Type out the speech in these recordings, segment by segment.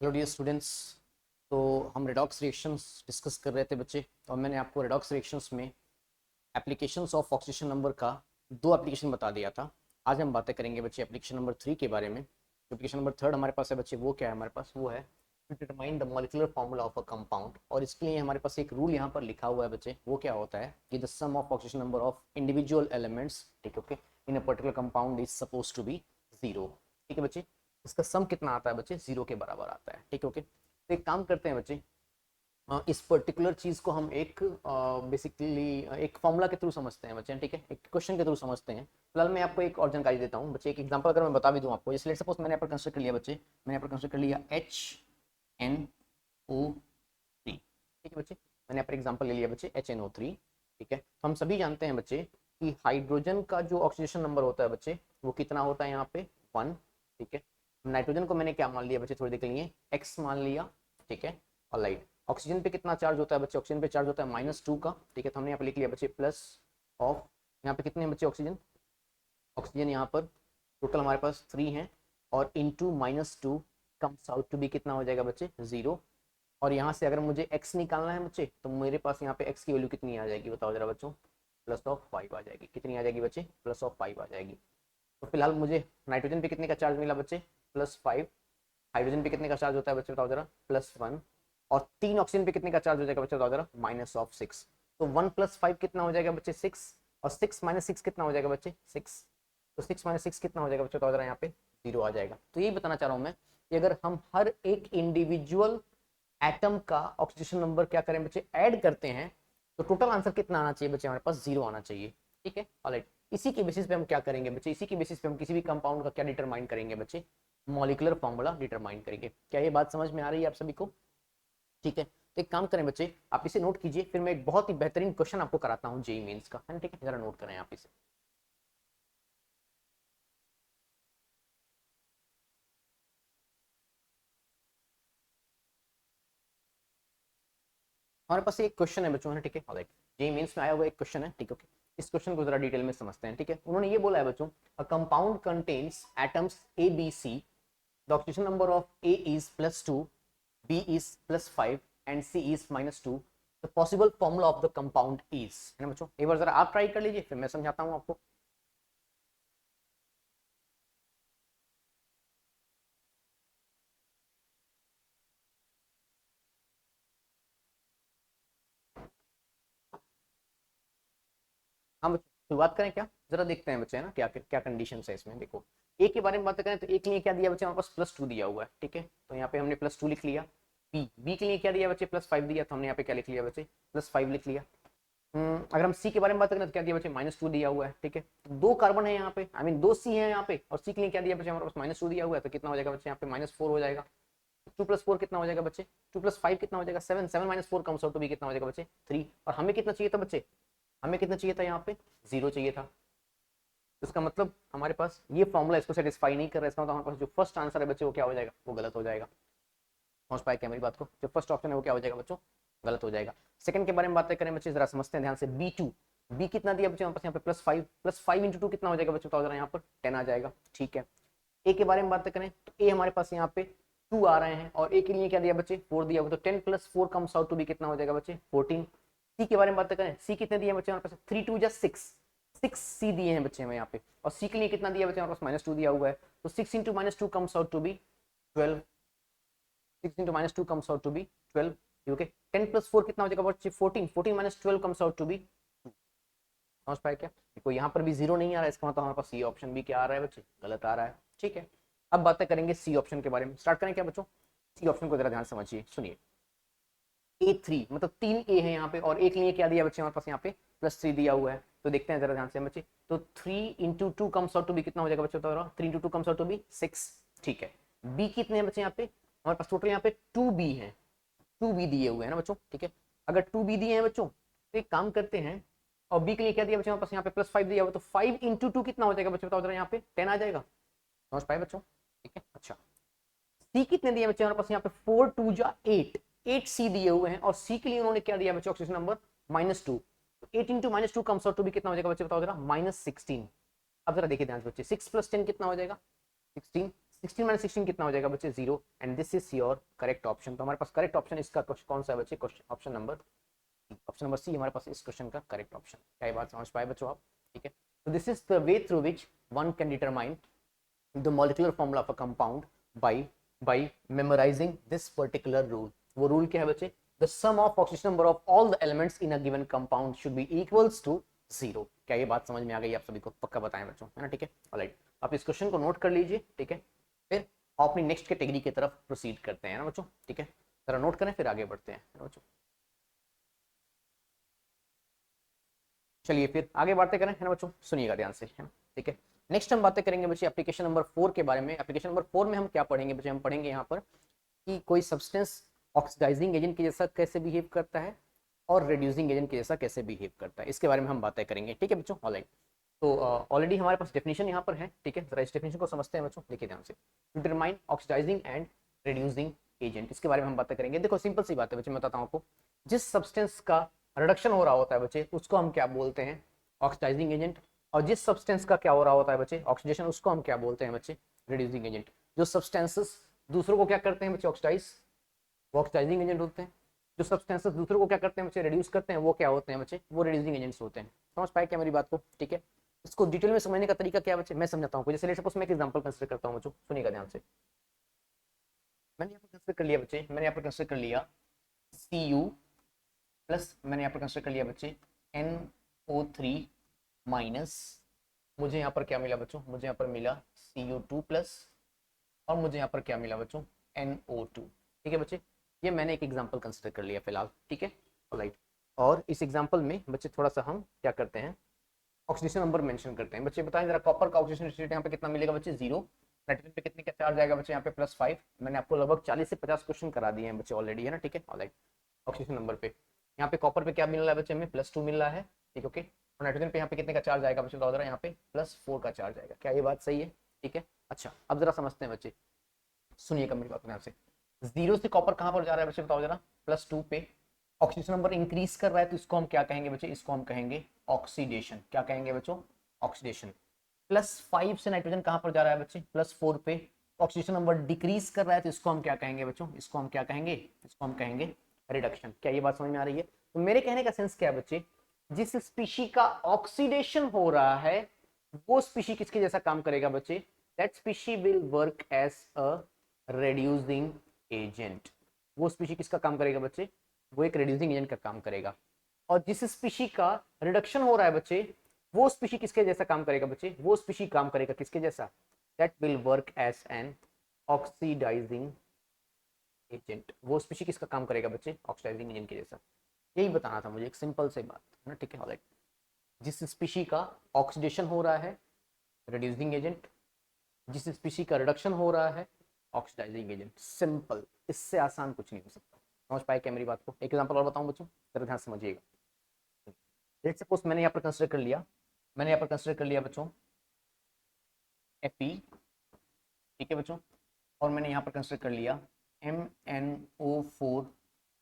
Hello dear students. तो हम redox reactions discuss कर रहे थे बच्चे, और मैंने आपको रेडॉक्स रिएक्शंस में एप्लीकेशंस ऑफ ऑक्सीडेशन नंबर का दो एप्लीकेशन बता दिया था। आज हम बातें करेंगे बच्चे एप्लीकेशन नंबर 3 के बारे में। एप्लीकेशन नंबर 3 हमारे पास है बच्चे, वो क्या है हमारे पास, वो है to determine the molecular formula of a compound. और इसके लिए हमारे पास एक रूल यहाँ पर लिखा हुआ है बच्चे, वो क्या होता है कि the sum of oxidation number of individual elements, ठीक है, okay, in a particular compound is suppose to be zero. ठीक है बच्चे, इसका सम कितना आता है बच्चे, जीरो के बराबर आता है। ठीक है, ओके। तो एक काम करते हैं बच्चे, इस पर्टिकुलर चीज को हम एक बेसिकली एक फॉर्मूला के थ्रू समझते हैं बच्चे, ठीक है, एक क्वेश्चन के थ्रू समझते हैं। फिलहाल मैं आपको एक और जानकारी देता हूँ बच्चे, एक एग्जांपल अगर मैं बता भी दूं आपको, जैसे लेट्स सपोज मैंने यहाँ पर कंसिडर कर लिया बच्चे, मैंने यहाँ पर कंसिडर कर लिया HNO3। ठीक है बच्चे, मैंने यहाँ पर एग्जांपल ले लिया बच्चे HNO3। ठीक है, तो हम सभी जानते हैं बच्चे कि हाइड्रोजन का जो ऑक्सीडेशन नंबर होता है बच्चे, वो कितना होता है यहाँ पे, 1। ठीक है, नाइट्रोजन को मैंने क्या मान लिया बच्चे, थोड़ी देर के लिए x मान लिया। ठीक है, और लाइट ऑक्सीजन पे कितना चार्ज होता है बच्चे, ऑक्सीजन पे चार्ज होता है -2 का। ठीक है, तो हमने यहाँ पे लिख लिया बच्चे प्लस ऑफ, यहाँ पे कितने हैं बच्चे ऑक्सीजन, ऑक्सीजन यहाँ पर टोटल हमारे पास 3 हैं, और into -2 comes out to be कितना हो जाएगा बच्चे, 0। और यहाँ से अगर मुझे x निकालना है बच्चे, तो मेरे पास यहाँ पे x की वैल्यू कितनी आ जाएगी बताओ जरा बच्चों, +5 आ जाएगी। कितनी आ जाएगी बच्चे, +5 आ जाएगी। तो फिलहाल मुझे नाइट्रोजन पे कितने का चार्ज मिला बच्चे, +5। हाइड्रोजन पे कितने का चार्ज होता है बच्चे बताओ जरा, +1। और 3 ऑक्सीजन पे कितने का चार्ज हो जाएगा बच्चे बताओ जरा, -6। तो 1 + 5 कितना हो जाएगा बच्चे, 6। और 6 - 6 कितना हो जाएगा बच्चे, 6। तो 6 - 6 कितना हो जाएगा बच्चे बताओ जरा, यहाँ पे 0 आ जाएगा। तो यही बताना चाह रहा हूँ मैं कि अगर हम हर एक इंडिविजुअल एटम का ऑक्सीडेशन नंबर क्या करें बच्चे, ऐड करते हैं, तो टोटल आंसर कितना आना चाहिए बच्चे, हमारे पास 0 आना चाहिए। ठीक है, ऑलराइट। इसी के बेसिस पे हम क्या करेंगे बच्चे, इसी के बेसिस पे हम किसी भी कंपाउंड का क्या डिटरमाइन करेंगे बच्चे, मॉलिक्यूलर फॉर्मूला डिटरमाइन करेंगे। क्या ये बात समझ में आ रही है आप सभी को? ठीक है, तो एक काम करें बच्चे, आप इसे नोट कीजिए, फिर मैं एक बहुत ही बेहतरीन क्वेश्चन आपको कराता हूँ जेई मेंस का, है ना? ठीक है, जरा नोट करें आप इसे। हमारे पास एक क्वेश्चन है बच्चों, है ना? ठीक है, ऑलराइट। जेई मेंस में आया हुआ एक क्वेश्चन है, ठीक है, ओके। इस क्वेश्चन को जरा डिटेल में समझते हैं। ठीक है, उन्होंने ये बोला है बच्चों, a compound contains atoms A B C, the oxygen number of A is +2, B is +5 and C is -2. The possible formula of the compound is, है ना बच्चों? एक बार जरा आप ट्राई कर लीजिए, फिर मैं समझाता हूँ आपको। हाँ बच्चों, शुरुआत करें क्या, जरा देखते हैं बच्चे, है ना, क्या क्या कंडीशन है इसमें। देखो, ए के बारे में बात करें तो ए के लिए क्या दिया बच्चे, हमारे पास +2 दिया हुआ है। ठीक है, तो यहाँ पे हमने +2 लिख लिया। बी के लिए क्या दिया बच्चे, +5 दिया, तो हमने यहाँ पे क्या लिख लिया बच्चे, +5 लिख लिया। अगर हम सी के बारे में बात करें तो क्या दिया बच्चे, -2 दिया हुआ है। ठीक है, तो 2 कार्बन है यहाँ पे, आई मीन 2 सी है यहाँ पे, और सी के लिए क्या दिया बच्चे, हमारे पास -2 दिया हुआ है, तो कितना हो जाएगा बच्चे, यहाँ पे -4 हो जाएगा। 2 + 4 कितना हो जाएगा बच्चे, 2 + 5 कितना हो जाएगा, 7। 7 - 4 कम्स आउट टू बी कितना हो जाएगा बच्चे, 3। और हमें कितना चाहिए था बच्चे, हमें कितना चाहिए था, यहाँ पे 0 चाहिए था। तो इसका मतलब हमारे पास ये फॉर्मूला इसको सेटिस्फाई नहीं कर रहा है। इसका मतलब हमारे पास जो फर्स्ट आंसर है बच्चे, वो क्या हो जाएगा, वो गलत हो जाएगा। समझ पाए क्या मेरी बात को? जो फर्स्ट ऑप्शन है वो क्या हो जाएगा बच्चों, गलत हो जाएगा। सेकंड के बारे में बातें करें बच्चे, जरा समझते हैं ध्यान से। B2, बी कितना दिया बच्चे, हमारे पास यहाँ पे +5, +5 × 2 कितना हो जाएगा बच्चे बताओ जरा, यहाँ पर 10 आ जाएगा। ठीक है, ए के बारे में बात करें तो ए हमारे पास यहाँ पे 2 आ रहे हैं, और ए के लिए क्या दिया बच्चे, 4 दिया हुआ, तो 10 + 4 कम्स आउट टू बी कितना हो जाएगा बच्चे, 14। सी के बारे में बात करें, सी कितने दिए बच्चे हमारे पास, 3 2 जा 6, 6 सी दिए हैं बच्चे हमें यहाँ पे। और सी के लिए कितना दिया बच्चे, हमारे पास -2 दिया हुआ है, तो 6 × -2 comes out to be 12। 6 × -2 comes out to be 12। Okay, 10 + 4 कितना हो जाएगा बच्चे, 14। 14 - 12 comes out to be 2। समझ पाए क्या? देखो यहाँ पर भी 0 नहीं आ रहा है, इसका मतलब हमारे पास सी ऑप्शन भी क्या आ रहा है बच्चे, गलत आ रहा है। ठीक है, अब बातें करेंगे सी ऑप्शन के बारे में। स्टार्ट करें क्या बच्चों, सी ऑप्शन को जरा ध्यान समझिए, सुनिए। A3 मतलब 3 ए है यहाँ पे, और एक लिए क्या दिया बच्चे हमारे पास यहाँ पे, +3 दिया हुआ है। तो देखते हैं जरा ध्यान से बच्चे, तो 3 × 2 कम्स आउट टू बी कितना हो जाएगा बच्चे, 3 × 2 कम्स आउट टू बी 6। ठीक है, बी कितने हैं बच्चे यहाँ पे, हमारे पास टोटल यहाँ पे 2 बी है, 2 बी दिए हुए हैं ना बच्चों। ठीक है, अगर 2 बी दिए हैं बच्चों, तो एक काम करते हैं, और बी के लिए क्या दिया बच्चों हमारे पास यहाँ पे +5 दिया हुआ, तो 5 × 2 कितना हो जाएगा बच्चों बताओ जरा, यहाँ पे 10 आ जाएगा। समझ पाए बच्चों? ठीक है, अच्छा। सी कितने दिए बच्चे हमारे पास यहाँ पे, 4 2 जा 8, 8 सी दिए हुए हैं, और सी के लिए उन्होंने क्या दिया बच्चे, oxygen number -2। 8 × -2 comes out to be कितना हो जाएगा बच्चे बताओ जरा, -16। अब जरा देखिए ध्यान से बच्चे, 6 + 10 कितना हो जाएगा, 16। 16 माइनस 16 कितना हो जाएगा बच्चे 0 and this is your correct option. तो हमारे पास करेक्ट ऑप्शन इसका कौन सा है बच्चे, ऑप्शन नंबर सी हमारे पास इस क्वेश्चन का करेक्ट ऑप्शन। क्या ये बात समझ पाए बच्चों आप? ठीक है, तो this is the way through which one can determine the molecular formula of a compound by by memorizing this particular rule। वो rule क्या है बच्चे? The sum of oxidation number of all the elements in a given compound should be equals to 0। क्या ये बात समझ में आ गई आप सभी को? पक्का बताएं बच्चों, है ना? ठीक है, ऑलराइट, आप इस क्वेश्चन को नोट कर लीजिए। ठीक है, फिर अपनी नेक्स्ट कैटेगरी की तरफ प्रोसीड करते हैं ना बच्चों। ठीक है, जरा नोट करें फिर आगे बढ़ते हैं ना बच्चों। चलिए फिर आगे बातें करें, है ना बच्चों, सुनिएगा ध्यान से, है ना? ठीक है, नेक्स्ट हम बातें करेंगे बच्चे एप्लीकेशन नंबर 4 के बारे में। एप्लीकेशन नंबर 4 में हम क्या पढ़ेंगे बच्चे? हम पढ़ेंगे यहाँ पर कि कोई सब्सटेंस ऑक्सीडाइजिंग एजेंट के जैसा कैसे बिहेव करता है और रिड्यूसिंग एजेंट के जैसा कैसे बिहेव करता है, इसके बारे में हम बातें करेंगे। ठीक है बच्चों, ऑलराइट। तो ऑलरेडी हमारे पास डेफिनेशन यहाँ पर है। ठीक है, जरा इस डेफिनेशन को समझते हैं बच्चों, देखिए ध्यान से। Determine oxidising and reducing agent, इसके बारे में हम बातें करेंगे। देखो सिंपल सी बात है बच्चे, मैं बताता हूँ आपको। जिस सब्सटेंस का रिडक्शन हो रहा होता है बच्चे, उसको हम क्या बोलते हैं? Oxidising agent. और जिस सब्सटेंस का क्या हो रहा होता है बच्चे? ऑक्सीडेशन, उसको हम क्या बोलते हैं बच्चे? Reducing agent. जो सब्सटेंसेस दूसरों को क्या करते हैं बच्चे? ऑक्सीडाइज, वो ऑक्सीडाइजिंग एजेंट होते हैं। जो सब्सटेंसेस दूसरों को क्या करते हैं बच्चे? रिड्यूस करते हैं, वो क्या होते हैं बच्चे? वो रिड्यूसिंग एजेंट्स होते हैं। समझ पाए क्या मेरी बात को? ठीक है, इसको डिटेल में समझने का तरीका क्या है बच्चे, मैं समझाता हूँ। जैसे सपोज मैं एक एग्जांपल कंसीडर करता हूँ बच्चों, सुनिएगा ध्यान से। मैंने यहाँ पर कंसीडर कर लिया बच्चे, मैंने यहाँ पर कंसीडर कर लिया Cu प्लस, मैंने यहाँ पर कंसीडर कर लिया बच्चे NO3 माइनस। मुझे यहाँ पर क्या मिला बच्चों? मुझे यहाँ पर मिला Cu2 प्लस, और मुझे यहाँ पर क्या मिला बच्चों? NO2। ठीक है बच्चे, ये मैंने एक एग्जांपल कंसीडर कर लिया फिलहाल। ठीक है, ऑलराइट। और इस एग्जांपल में बच्चे थोड़ा सा हम क्या करते हैं? ऑक्सीडेशन नंबर मेंशन करते हैं। बच्चे बताएं जरा, कॉपर का ऑक्सीडेशन स्टेट यहाँ पे कितना मिलेगा बच्चे? 0। नाइट्रोजन पे कितने का चार्ज आएगा बच्चे? यहाँ पे +5। मैंने आपको लगभग 40 से 50 क्वेश्चन करा दिए हैं बच्चे ऑलरेडी, है ना? ठीक है, ऑलराइट। ऑक्सीजन नंबर पे यहाँ पे कॉपर पे क्या मिल रहा है बच्चे? हमें +2 मिल रहा है। ठीक है, ओके। और नाइट्रोजन पे यहाँ पे कितने का चार्ज आएगा बच्चे? बताओ जरा, यहाँ पे +4 का चार्ज आएगा। क्या ये बात सही है? ठीक है, अच्छा अब जरा समझते हैं बच्चे, सुनिएगा मेरी बात ध्यान से। 0 से कॉपर कहाँ पर जा रहा है बच्चे? बताओ जरा, +2 पे। ऑक्सीजन नंबर इंक्रीज कर रहा है, तो इसको हम क्या कहेंगे बच्चे? इसको हम कहेंगे ऑक्सीडेशन। क्या कहेंगे बच्चों? ऑक्सीडेशन। +5 से नाइट्रोजन कहाँ पर जा रहा है बच्चे? +4 पे। ऑक्सीजन नंबर डिक्रीज कर रहा है, तो इसको हम क्या कहेंगे बच्चों? इसको हम क्या कहेंगे? इसको हम कहेंगे रिडक्शन। क्या ये बात समझ में आ रही है? तो मेरे कहने का सेंस क्या है बच्चे? जिस स्पीशी का ऑक्सीडेशन हो रहा है, वो स्पीशी किसके जैसा काम करेगा बच्चे? That species will work as a reducing agent. वो स्पीशी किसका काम करेगा बच्चे? वो एक रिड्यूसिंग एजेंट का काम करेगा। और जिस स्पीशी का रिडक्शन हो रहा है बच्चे, वो स्पीशी किसके जैसा काम करेगा बच्चे? वो स्पीशी काम करेगा किसके जैसा? That will work as an oxidising agent. वो स्पीशी किसका काम करेगा बच्चे? ऑक्सीडाइजिंग एजेंट के जैसा। यही बताना था मुझे, एक सिंपल से बात है ना। ठीक है, ऑलराइट। जिस स्पीशी का ऑक्सीडेशन हो रहा है, रिड्यूसिंग एजेंट। जिस स्पीशी का रिडक्शन हो रहा है, ऑक्सीडाइजिंग एजेंट। सिंपल, इससे आसान कुछ नहीं हो सकता। समझ पाए क्या मेरी बात को? एक एग्जांपल और बताऊं बच्चों, जरा ध्यान समझिएगा। लेट्स सपोज मैंने यहाँ पर कंसीडर कर लिया, मैंने यहाँ पर कंसीडर कर लिया बच्चों Fe। ठीक है बच्चों, और मैंने यहाँ पर कंसीडर कर लिया MnO4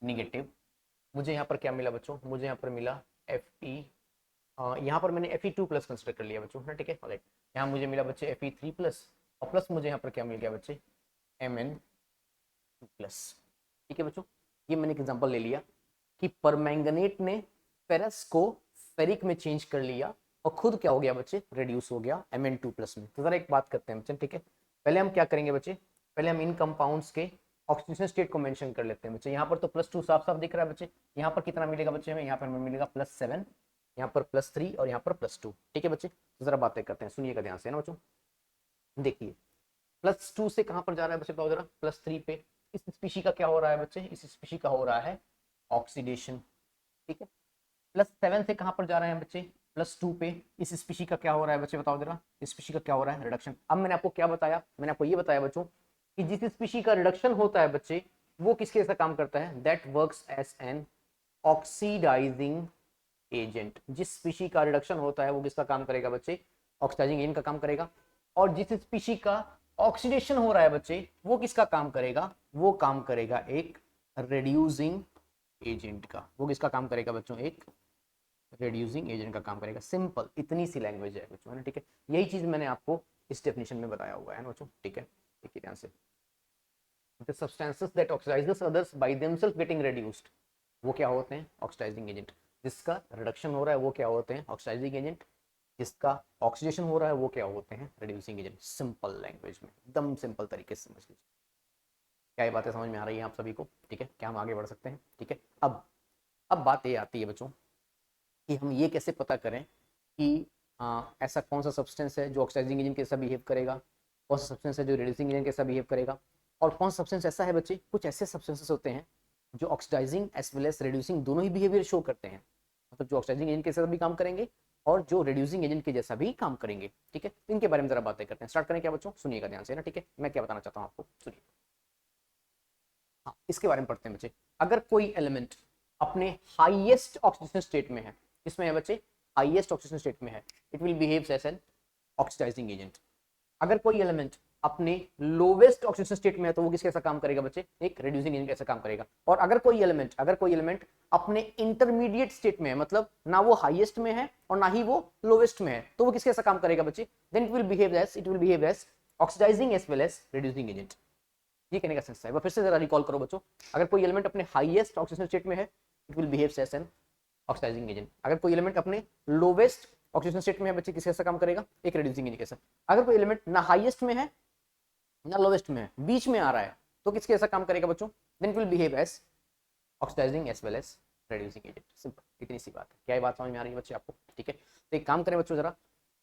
निगेटिव। मुझे यहाँ पर क्या मिला बच्चों? मुझे यहाँ पर मिला Fe। यहाँ पर मैंने Fe2 प्लस कंसीडर कर लिया बच्चों, है ठीक है, ऑलराइट। यहाँ मुझे मिला बच्चे Fe3 प्लस, और प्लस मुझे यहाँ पर क्या मिल गया बच्चे? Mn2 plus. ठीक है बच्चों, ये मैंने एक एग्जांपल ले लिया कि परमैंगनेट ने फेरस को फेरिक में चेंज कर लिया, और खुद क्या हो गया बच्चे? रिड्यूस हो गया Mn2 प्लस में। तो जरा एक बात करते हैं बच्चे, ठीक है। पहले हम क्या करेंगे बच्चे? पहले हम इन कंपाउंड्स के ऑक्सीडेशन स्टेट को मेंशन कर लेते हैं बच्चे। यहाँ पर तो +2 साफ साफ दिख रहा है बच्चे। यहाँ पर कितना मिलेगा बच्चे हमें? यहाँ पर हमें मिलेगा +7, यहाँ पर +3, और यहाँ पर +2। ठीक है बच्चे, तो जरा बातें करते हैं, सुनिएगा ध्यान से ना बच्चों। देखिए, +2 से कहाँ पर जा रहा है बच्चे? बताओ जरा, +3 पे। इस स्पीशी का क्या हो रहा है बच्चे? इस स्पीशी का हो रहा है ऑक्सीडेशन। ठीक है, +7 से कहाँ पर जा रहे हैं बच्चे? +2 पे। इस स्पीशी का क्या हो रहा है बच्चे? बताओ जरा, इस स्पीशी का क्या हो रहा है? रिडक्शन। अब मैंने आपको क्या बताया? मैंने आपको ये बताया बच्चों कि जिस स्पीशी का रिडक्शन होता है बच्चे, वो किसके जैसा काम करता है? That works as an oxidising agent. जिस स्पीशी का रिडक्शन होता है, वो किसका काम करेगा बच्चे? ऑक्सीडाइजिंग एजेंट का काम करेगा। और जिस स्पीशी का ऑक्सीडेशन हो रहा है बच्चे, वो किसका काम करेगा? वो काम करेगा एक रिड्यूसिंग एजेंट का। वो किसका काम करेगा बच्चों? एक रिड्यूसिंग एजेंट का काम करेगा। सिंपल, इतनी सी लैंग्वेज है बच्चों, है ना, ठीक है। यही चीज मैंने आपको इस डेफिनेशन में बताया हुआ है ना बच्चों, ठीक है। देखिए ध्यान से, the substances that oxidizes others by themselves getting reduced, वो क्या होते हैं? Oxidising agent. जिसका रिडक्शन हो रहा है वो क्या होते हैं? Oxidising agent. जिसका ऑक्सीडेशन हो रहा है वो क्या होते हैं? Reducing agent. सिंपल लैंग्वेज में, एकदम सिंपल तरीके से समझ लीजिए। क्या ये बातें समझ में आ रही है आप सभी को? ठीक है, क्या हम आगे बढ़ सकते हैं? ठीक है, अब बात ये आती है बच्चों कि हम ये कैसे पता करें कि ऐसा कौन सा सब्सटेंस है जो ऑक्सीडाइजिंग एजेंट कैसा बिहेव करेगा, कौन सा सब्सटेंस है जो रिड्यूसिंग एजेंट कैसा बिहेव करेगा, और कौन सा सब्सटेंस ऐसा है बच्चे, कुछ ऐसे सब्सटेंसेस होते हैं जो oxidising as well as reducing दोनों ही बिहेवियर शो करते हैं, मतलब जो ऑक्सीडाइजिंग एजेंट के जैसा भी काम करेंगे और जो रिड्यूसिंग एजेंट के जैसा भी काम करेंगे। ठीक है, तो इनके बारे में जरा बातें करते हैं। स्टार्ट करें क्या बच्चों? सुनिएगा ध्यान से ना। ठीक है, मैं क्या बताना चाहता हूँ आपको, सुनिए। हाँ, इसके बारे में पढ़ते हैं बच्चे। अगर कोई एलिमेंट अपने हाईएस्ट ऑक्सीडेशन स्टेट में है, इसमें है बच्चे हाईएस्ट ऑक्सीडेशन स्टेट में है, it will behave as an oxidising agent. अगर कोई एलिमेंट अपने लोवेस्ट ऑक्सीडेशन स्टेट में है तो वो किस कैसा काम करेगा बच्चे? एक रिड्यूसिंग एजेंट कैसा काम करेगा। और अगर कोई एलिमेंट अपने इंटरमीडिएट स्टेट में है, मतलब ना वो हाईएस्ट में है और ना ही वो लोवेस्ट में है, तो वो किस कैसा काम करेगा बच्चे? Then it will behave as oxidising as well as reducing agent. ये कहने का सेंस है। फिर से जरा रिकॉल करो बच्चों। अगर कोई एलिमेंट अपने हाईएस्ट ऑक्सीडेशन स्टेट में है, it will behave as an oxidising agent. अगर कोई एलिमेंट अपने लोवेस्ट ऑक्सीडेशन स्टेट में है बच्चे, किस कैसा काम करेगा? एक रिड्यूसिंग एजेंट कैसा। अगर कोई एलिमेंट ना हाईएस्ट में है ना लोवेस्ट में है, बीच में आ रहा है, तो किसके ऐसा काम करेगा बच्चों? Then it will behave as oxidising as well as reducing agent. Simple, इतनी सी बात है। क्या ये बात समझ में आ रही है बच्चे आपको? ठीक है, तो एक काम करें बच्चों, जरा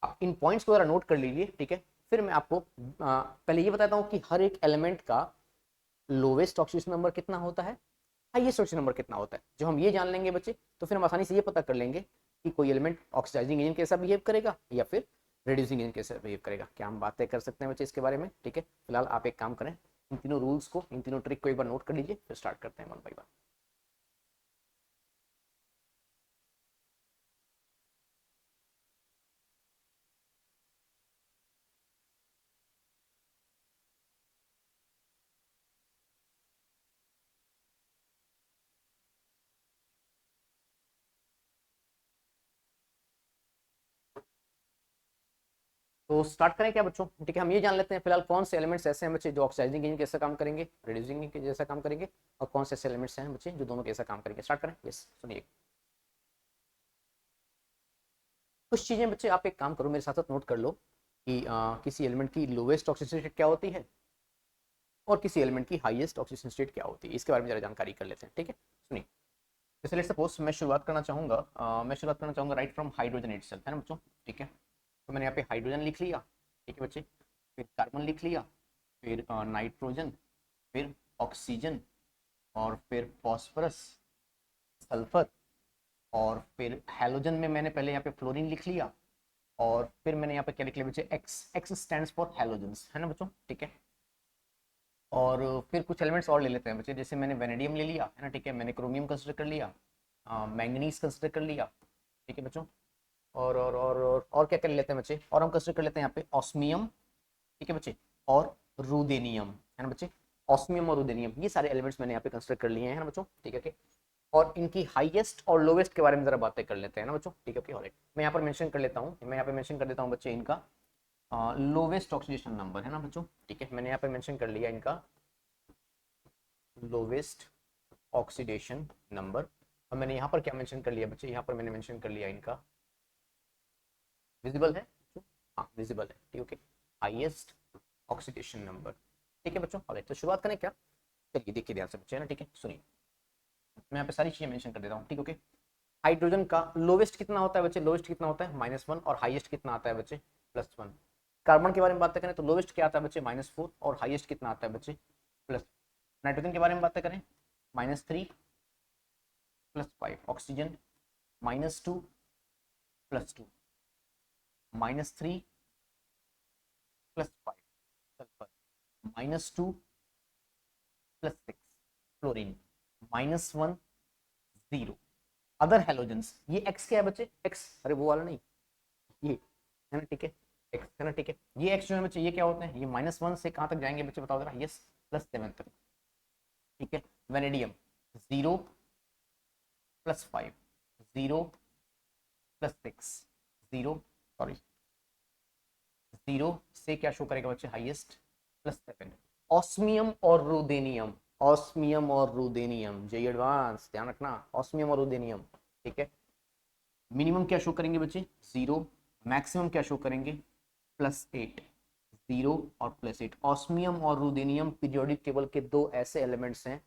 आप इन पॉइंट्स को जरा नोट कर लीजिए। ठीक है, फिर मैं आपको पहले ये बताता हूँ कि हर एक एलिमेंट का लोवेस्ट ऑक्सीडेशन नंबर कितना होता है, हाईएस्ट ऑक्सीडेशन नंबर कितना होता है। जो हम ये जान लेंगे बच्चे, तो फिर हम आसानी से ये पता कर लेंगे कि कोई एलिमेंट ऑक्सीडाइजिंग एजेंट कैसा बिहेव करेगा या फिर रिड्यूसिंग एजेंट कैसे बिहेव करेगा। क्या हम बातें कर सकते हैं बच्चे इसके बारे में? ठीक है, फिलहाल आप एक काम करें, इन तीनों रूल्स को, इन तीनों ट्रिक को एक बार नोट कर लीजिए, फिर स्टार्ट करते हैं वन बाई वन। तो स्टार्ट करें क्या बच्चों? ठीक है, हम ये जान लेते हैं फिलहाल कौन से एलिमेंट्स ऐसे हैं बच्चे जो ऑक्सीडाइजिंग एजेंट कैसा काम करेंगे, रिड्यूसिंग एजेंट के जैसा काम करेंगे, और कौन से ऐसे एलिमेंट्स हैं बच्चे जो दोनों कैसा काम करेंगे। स्टार्ट करें। यस, सुनिए। कुछ चीजें बच्चे आप एक काम करो, मेरे साथ साथ नोट कर लो कि किसी एलिमेंट की लोवेस्ट ऑक्सीडेशन स्टेट क्या होती है और किसी एलिमेंट की हाईएस्ट ऑक्सीडेशन स्टेट क्या होती है। इसके बारे में जरा जानकारी कर लेते हैं। ठीक है, सुनिए। जैसे लेट्स सपोज मैं शुरुआत करना चाहूंगा, राइट फ्रॉम हाइड्रोजन इटसेल्फ, है ना बच्चों? ठीक है, तो मैंने यहाँ पे हाइड्रोजन लिख लिया। ठीक है बच्चे, फिर कार्बन लिख लिया, फिर नाइट्रोजन, फिर ऑक्सीजन, और फिर फॉस्फोरस, सल्फर, और फिर हैलोजन में मैंने पहले यहाँ पे फ्लोरीन लिख लिया, और फिर मैंने यहाँ पे क्या लिख लिया बच्चे? X. X stands for halogens, है ना बच्चों? ठीक है, और फिर कुछ एलिमेंट्स और ले लेते हैं बच्चे। जैसे मैंने वेनेडियम ले लिया, है ना? ठीक है, मैंने क्रोमियम कंसिडर कर लिया, मैंगनीज कंसिडर कर लिया। ठीक है बच्चों, और क्या कर लेते हैं बच्चे? और हम कंसिडर कर लेते हैं यहाँ पे ऑस्मियम। ठीक है बच्चे, और रूदेनियम, है ना बच्चे? ऑस्मियम और रूदेनियम, ये सारे एलिमेंट्स मैंने यहाँ पे कंसिडर कर लिए हैं, है ना बच्चों? ठीक है, okay? और इनकी हाईएस्ट और लोवेस्ट के बारे में जरा बातें कर लेते हैं ना बच्चों। ठीक है, ओके, ऑलराइट। मैं यहाँ पर मेंशन कर लेता हूँ, मैं यहाँ पे मेंशन कर देता हूँ बच्चे इनका लोवेस्ट ऑक्सीडेशन नंबर, है ना बच्चों? ठीक है, मैंने यहाँ पे मेंशन कर लिया इनका लोवेस्ट ऑक्सीडेशन नंबर। और मैंने यहाँ पर क्या मेंशन कर लिया बच्चे? यहाँ पर मैंने मेंशन कर लिया इनका, विजिबल है? हाँ, विजिबल है। ठीक है, ओके, हाईएस्ट ऑक्सीडेशन नंबर। ठीक है बच्चों, ऑलराइट। तो शुरुआत करें क्या? चलिए देखिए ध्यान से बच्चे, है ना? ठीक है, सुनिए, मैं यहाँ पे सारी चीजें मेंशन कर देता हूँ। ठीक है, ओके। हाइड्रोजन का लोवेस्ट कितना होता है बच्चे? लोवेस्ट कितना होता है? -1। और हाईएस्ट कितना आता है बच्चे? +1। कार्बन के बारे में बात करें तो लोवेस्ट क्या आता है बच्चे? -4। और हाईएस्ट कितना आता है बच्चे? प्लस। नाइट्रोजन के बारे में बात करें, -3 +5। Oxygen -2 +2, -3 +5। Sulphur -2 +6। Fluorine -1 0। Other halogens, ये एक्स क्या है बच्चे? एक्स, अरे वो वाला नहीं, ये, है ना? ठीक है, एक्स, है ना? ठीक है, ये एक्स जो है बच्चे, ये क्या होते हैं? ये -1 से कहाँ तक जाएंगे बच्चे? बताओ जरा। यस, +7 तक। ठीक है, वेनेडियम 0 +5, 0 +6, 0, सॉरी, 0 से क्या शो करेगा बच्चे? हाईएस्ट, +7। ऑस्मियम और रुदेनियम, ऑस्मियम और रुदेनियम, जे एडवांस ध्यान रखना, ऑस्मियम और रुदेनियम, ठीक है। मिनिमम क्या शो करेंगे बच्चे, 0, मैक्सिमम क्या शो करेंगे, +8, 0 और +8। ऑस्मियम और रुदेनियम पीरियोडिक टेबल के दो ऐसे एलिमेंट्स हैं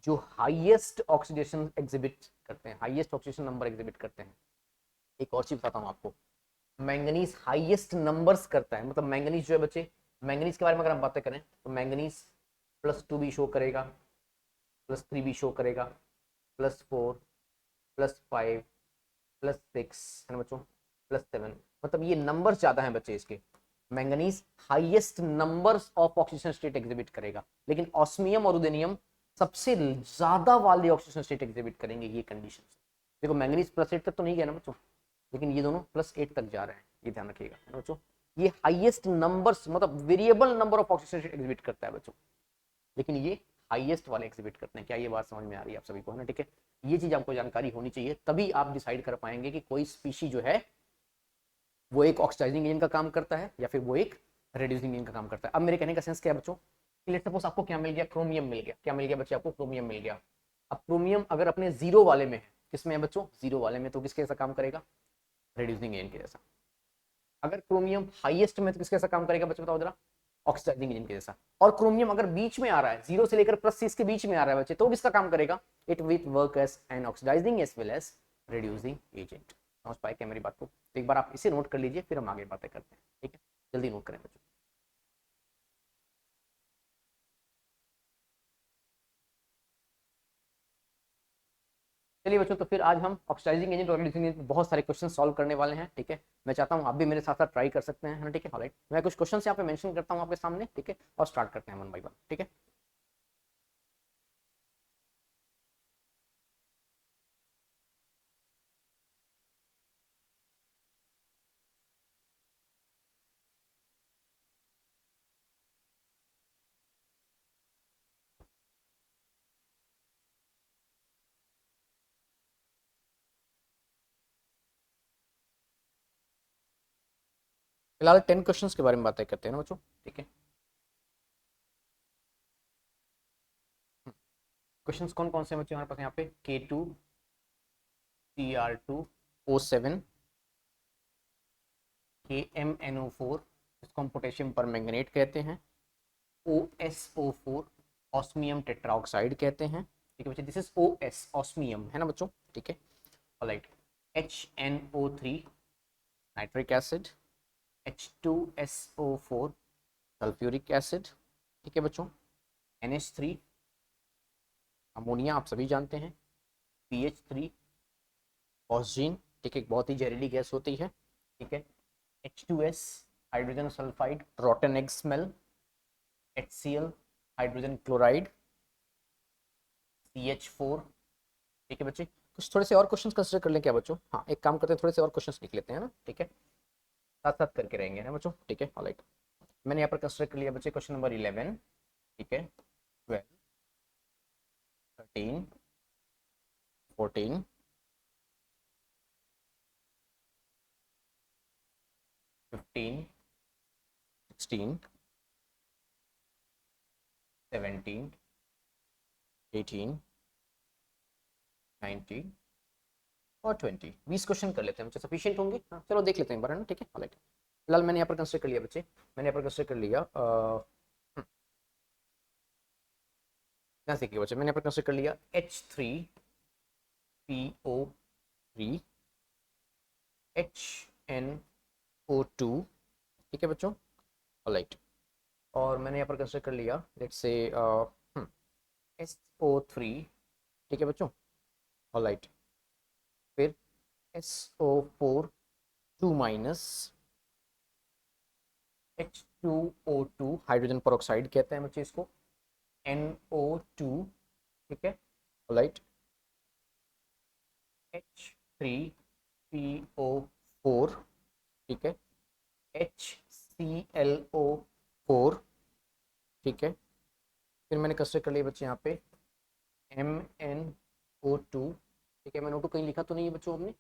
जो हाईएस्ट ऑक्सीडेशन एग्जिबिट करते हैं, हाईएस्ट ऑक्सीडेशन नंबर एग्जिबिट करते हैं। एक और चीज बताता हूँ आपको, मैंगनीज हाईएस्ट नंबर्स करता है, मतलब मैंगनीज जो है बच्चे, मैंगनीज के बारे में अगर हम बातें करें तो मैंगनीज +2 भी शो करेगा, +3 भी शो करेगा, +4, +5, +6 है ना बच्चों, +7, मतलब ये नंबर ज्यादा है बच्चे इसके। Manganese highest numbers of oxygen state exhibit करेगा, लेकिन ऑस्मियम और रुदेनियम सबसे ज्यादा वाले ऑक्सीजन स्टेट एग्जिबिट करेंगे, ये कंडीशन। देखो मैंगनीज +8 तक तो नहीं गया ना बच्चों, लेकिन ये दोनों +8 तक जा रहे हैं, ये ध्यान रखिएगा बच्चों। ये हाईएस्ट नंबर्स मतलब variable number of oxygen state exhibit करता है बच्चों, लेकिन ये हाईएस्ट वाले एग्जिबिट करते हैं। क्या ये बात समझ में आ रही है आप सभी को, है ना, ठीक है। ये चीज आपको जानकारी होनी चाहिए, तभी आप डिसाइड कर पाएंगे कि कोई स्पीशी जो है वो एक ऑक्सीडाइजिंग एजेंट का काम करता है या फिर वो एक रेड्यूसिंग एजेंट का काम करता है। अब मेरे कहने का सेंस क्या है बच्चों, लेट्स सपोज आपको क्या मिल गया, क्रोमियम मिल गया। क्या मिल गया बच्चे आपको, क्रोमियम मिल गया। अब क्रोमियम अगर अपने 0 वाले में है, किसमें है बच्चों, 0 वाले में, तो किसके जैसा काम करेगा, रेड्यूसिंग एजेंट के जैसा। अगर क्रोमियम हाईएस्ट में तो किसके जैसा काम करेगा बच्चों, बताओ जरा, ऑक्सीडाइजिंग एजेंट के जैसा। और क्रोमियम अगर बीच में आ रहा है, 0 से लेकर +6 के बीच में आ रहा है बच्चे, तो किसका काम करेगा, it will work as an oxidising as well as reducing agent. समझ पाए क्या मेरी बात को, तो एक बार आप इसे नोट कर लीजिए, फिर हम आगे बातें करते हैं, ठीक है। जल्दी नोट करें बच्चों। चलिए बच्चों, तो फिर आज हम ऑक्सीडाइजिंग एजेंट और रेड्यूसिंग एजेंट बहुत सारे क्वेश्चन सॉल्व करने वाले हैं, ठीक है। मैं चाहता हूँ आप भी मेरे साथ साथ ट्राई कर सकते हैं, ठीक है। ऑलराइट, मैं कुछ क्वेश्चन यहाँ पे मेंशन करता हूँ आपके सामने, ठीक है, और स्टार्ट करते हैं 1 बाय 1, ठीक है। फिलहाल 10 क्वेश्चंस के बारे में बातें करते हैं ना बच्चों, ठीक है। क्वेश्चंस कौन कौन से बच्चे हमारे पास यहाँ पे, K2, Cr2O7, KMNO4, इसको हम पोटेशियम परमैंगनेट कहते हैं, OSO4, ऑस्मियम टेट्राऑक्साइड कहते हैं, ठीक है बच्चे, दिस इज OS, ऑस्मियम, है ना बच्चों, ठीक है। Alright, HNO3, nitric acid, H2SO4, sulphuric acid, ठीक है बच्चों, NH3, अमोनिया आप सभी जानते हैं, PH3, ऑक्सीजन, ठीक है, बहुत ही जहरीली गैस होती है, ठीक है, H2S, hydrogen sulphide, रॉटन egg smell, HCl, hydrogen chloride, CH4, ठीक है बच्चे। कुछ थोड़े से और क्वेश्चंस कंसिडर कर लें क्या बच्चों, हाँ एक काम करते हैं, थोड़े से और क्वेश्चंस लिख लेते हैं ना, ठीक है, साथ साथ करके रहेंगे ना बच्चों, ठीक है। ऑलराइट, मैंने यहाँ पर कंसिडर कर लिया बच्चे क्वेश्चन नंबर 11, ठीक है, 12, 13, 14, 15, 16, 17, 18, 19 और 20, 20 क्वेश्चन कर लेते हैं बच्चे, सफिशिएंट होंगे, हाँ चलो देख लेते हैं एक बार, है ना, ठीक है। ऑलराइट, फिलहाल मैंने यहाँ पर कंसिडर कर लिया बच्चे, मैंने यहाँ पर कंसिडर कर लिया यहाँ से बच्चे, मैंने यहाँ पर कंसिडर कर लिया H3PO3, HNO2, ठीक है बच्चों। ऑलराइट, और मैंने यहाँ पर कंसिडर कर लिया लेट्स से SO3, ठीक है बच्चों। ऑलराइट, फिर SO4 2 minus, H2O2, hydrogen peroxide कहते हैं बच्चे इसको, NO2, ठीक है। ऑलराइट, H3PO4, ठीक है, HClO4, ठीक है। फिर मैंने कंसिडर कर लिया बच्चे यहाँ पे MnO2, ठीक है, MnO2 कहीं लिखा तो नहीं है बच्चों, हमने